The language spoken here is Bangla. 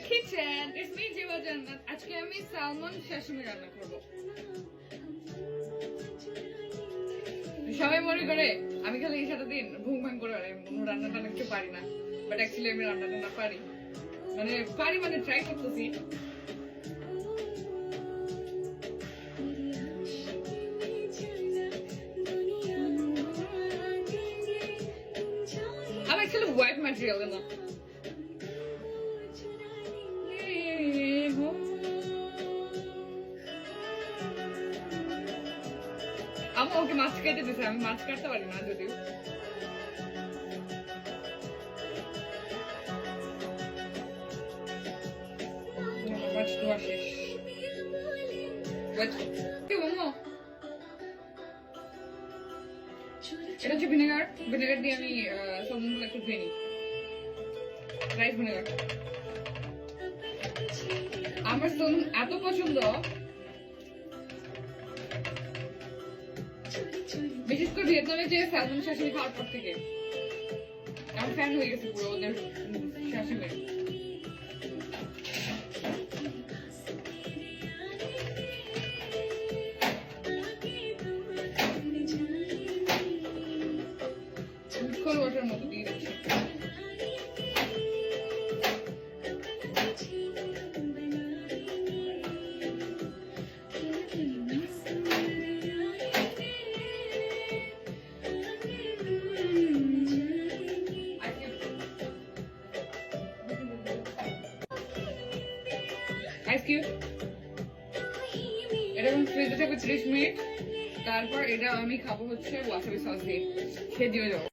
Kitchen, it's me Jiva Jannat. আজকে আমি সালমন শাশিমি রান্না করব। সবাই মনে করে আমি খালি এই সাথে দিন ঘুম ভাঙ করে রান্না টান্না কিছু পারি না, বাট অ্যাকচুয়ালি আমি রান্না টান্না পারি, মানে ট্রাই করতেছি। I'm actually white material in that. আমি ওকে মাছ কেটে দিছি, আমি মাছ কাটতে পারি না যদিও। মাছ ধোয়া শেষ। এটা হচ্ছে ভিনেগার দিয়ে আমি সবগুলো একটু ধুয়ে নিই। রাইস ভিনেগার আমার এত পছন্দ, বিশেষ করে ভিয়েতনামে যে স্যালমন শাশিমি খাওয়ার পর থেকে আমার ফ্যান হয়ে গেছে পুরো ওদের শাশিমি। ওটার মতো দিয়ে দিচ্ছি। এটা ফ্রিজে থাকবে 30 মিনিট, তারপর এটা আমি খাবো হচ্ছে ওয়াসাবি সস দিয়ে। খেয়ে দিয়ে যাবো।